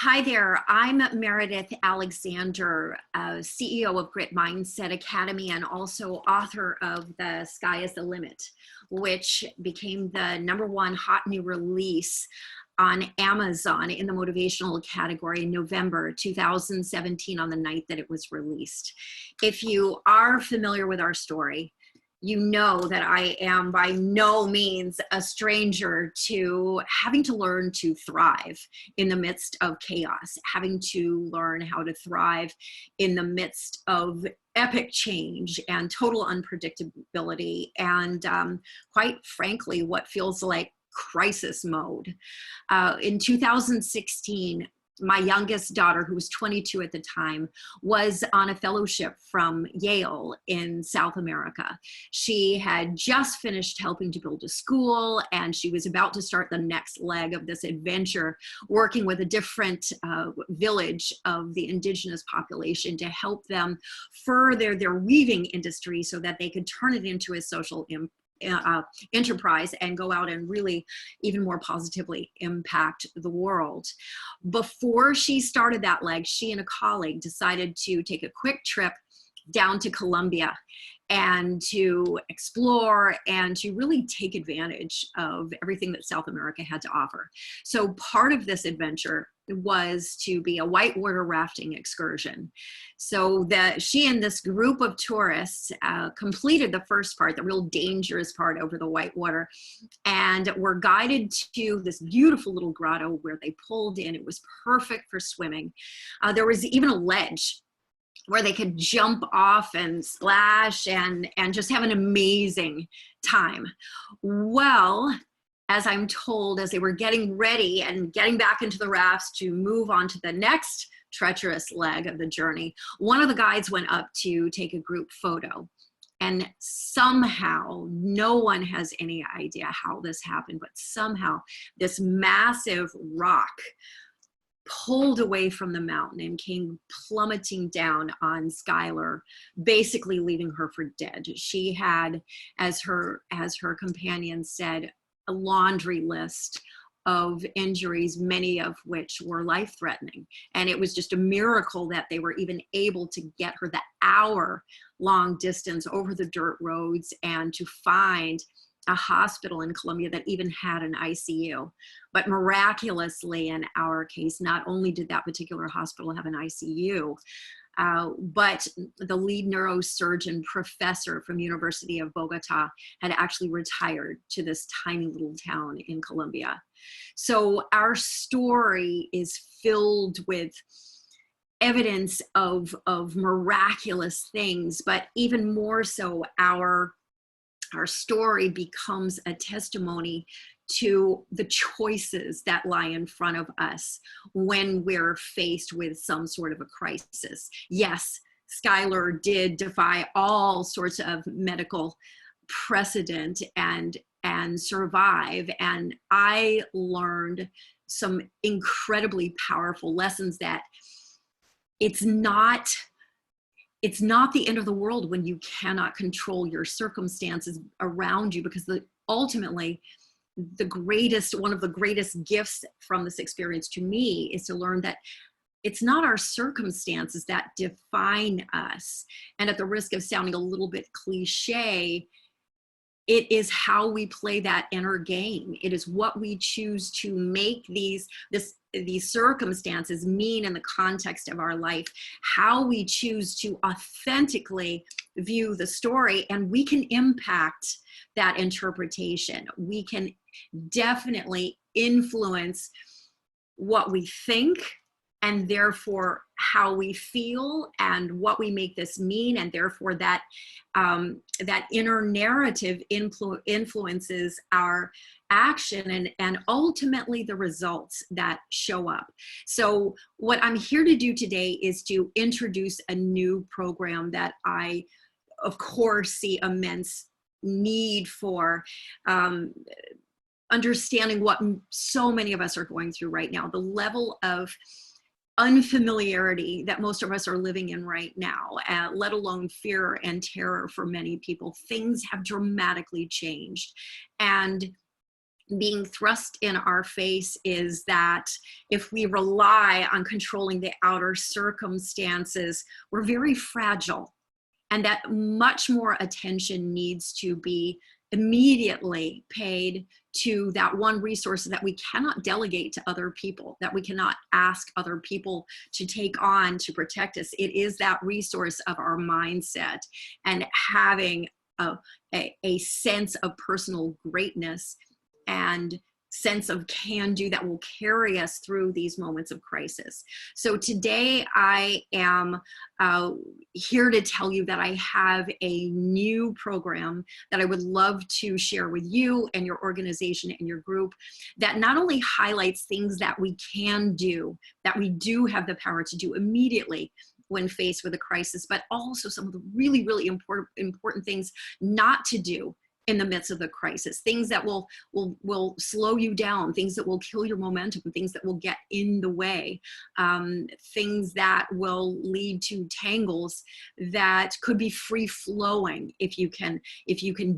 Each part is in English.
Hi there, I'm Meridith Alexander, CEO of Grit Mindset Academy and also author of The Sky is the Limit, which became the #1 hot new release on Amazon in the motivational category in November 2017 on the night that it was released. If you are familiar with our story, you know that I am by no means a stranger to having to learn to thrive in the midst of chaos, having to learn how to thrive in the midst of epic change and total unpredictability and quite frankly, what feels like crisis mode. In 2016, my youngest daughter, who was 22 at the time, was on a fellowship from Yale in South America. She had just finished helping to build a school, and she was about to start the next leg of this adventure, working with a different village of the indigenous population to help them further their weaving industry so that they could turn it into a social enterprise and go out and really even more positively impact the world. Before she started that leg, she and a colleague decided to take a quick trip down to Colombia and to explore and to really take advantage of everything that South America had to offer. So part of this adventure was to be a whitewater rafting excursion. So that she and this group of tourists completed the first part, the real dangerous part over the whitewater, and were guided to this beautiful little grotto where they pulled in. It was perfect for swimming. There was even a ledge where they could jump off and splash and just have an amazing time. Well, as I'm told, as they were getting ready and getting back into the rafts to move on to the next treacherous leg of the journey, one of the guides went up to take a group photo. And somehow, no one has any idea how this happened, but somehow this massive rock pulled away from the mountain and came plummeting down on Skylar, basically leaving her for dead. She had, as her companion said, a laundry list of injuries, many of which were life-threatening. And it was just a miracle that they were even able to get her the hour-long distance over the dirt roads and to find a hospital in Colombia that even had an ICU. But miraculously, in our case, not only did that particular hospital have an ICU, but the lead neurosurgeon professor from University of Bogota had actually retired to this tiny little town in Colombia. So our story is filled with evidence of miraculous things, but even more so, our story becomes a testimony to the choices that lie in front of us when we're faced with some sort of a crisis. Yes, Skylar did defy all sorts of medical precedent and survive. And I learned some incredibly powerful lessons that it's not the end of the world when you cannot control your circumstances around you, because ultimately one of the greatest gifts from this experience to me is to learn that it's not our circumstances that define us. And at the risk of sounding a little bit cliche, it is how we play that inner game. It is what we choose to make these circumstances mean in the context of our life, how we choose to authentically view the story, and we can impact that interpretation. We can definitely influence what we think, and therefore how we feel and what we make this mean, and therefore that inner narrative influences our action and ultimately the results that show up. So what I'm here to do today is to introduce a new program that I, of course, see immense need for, understanding what so many of us are going through right now, the level of unfamiliarity that most of us are living in right now, let alone fear and terror for many people. Things have dramatically changed. And being thrust in our face is that if we rely on controlling the outer circumstances, we're very fragile, and that much more attention needs to be immediately paid to that one resource that we cannot delegate to other people, that we cannot ask other people to take on to protect us. It is that resource of our mindset, and having a sense of personal greatness and sense of can do that will carry us through these moments of crisis. So today I am here to tell you that I have a new program that I would love to share with you and your organization and your group, that not only highlights things that we can do, that we do have the power to do immediately when faced with a crisis, but also some of the really, really important things not to do in the midst of the crisis, things that will slow you down, things that will kill your momentum, things that will get in the way, things that will lead to tangles that could be free flowing if you can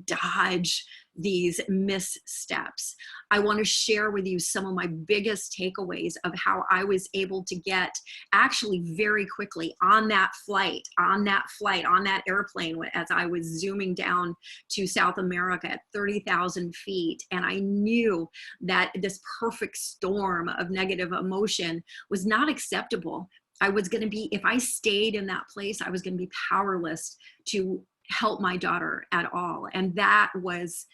dodge these missteps. I want to share with you some of my biggest takeaways of how I was able to get actually very quickly on that airplane as I was zooming down to South America at 30,000 feet. And I knew that this perfect storm of negative emotion was not acceptable. I was going to be, if I stayed in that place, I was going to be powerless to help my daughter at all. And that was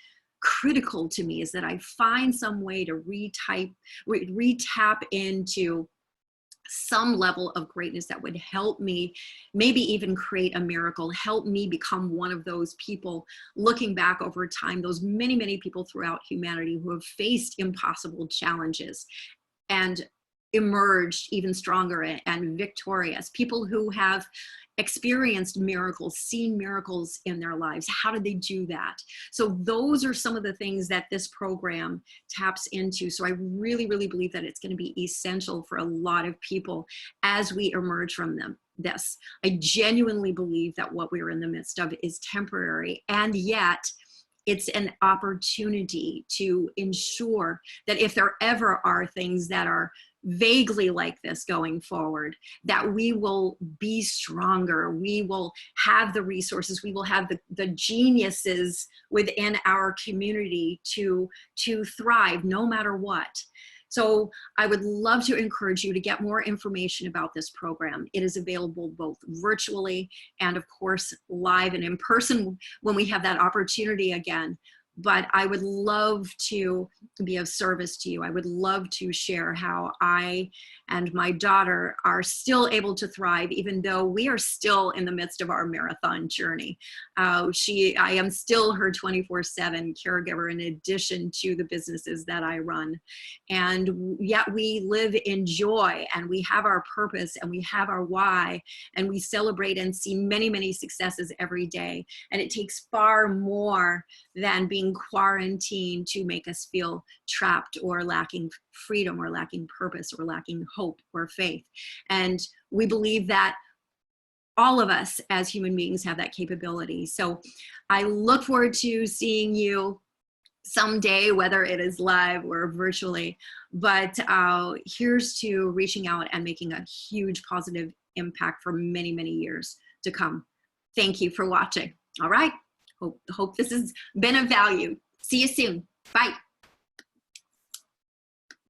critical to me, is that I find some way to re-tap into some level of greatness that would help me maybe even create a miracle, help me become one of those people looking back over time, those many, many people throughout humanity who have faced impossible challenges and emerged even stronger and victorious, people who have experienced miracles, seen miracles in their lives. How did they do that? So those are some of the things that this program taps into. So I really, really believe that it's going to be essential for a lot of people as we emerge from this. I genuinely believe that what we're in the midst of is temporary, and yet it's an opportunity to ensure that if there ever are things that are vaguely like this going forward, that we will be stronger, we will have the resources, we will have the geniuses within our community to thrive no matter what. So I would love to encourage you to get more information about this program. It is available both virtually and of course live and in person when we have that opportunity again. But I would love to be of service to you. I would love to share how I and my daughter are still able to thrive, even though we are still in the midst of our marathon journey. I am still her 24/7 caregiver in addition to the businesses that I run. And yet we live in joy, and we have our purpose, and we have our why, and we celebrate and see many, many successes every day. And it takes far more than being quarantined to make us feel trapped or lacking freedom or lacking purpose or lacking hope or faith. And we believe that all of us as human beings have that capability. So I look forward to seeing you someday, whether it is live or virtually, but here's to reaching out and making a huge positive impact for many, many years to come. Thank you for watching. All right. Hope this has been of value. See you soon. Bye.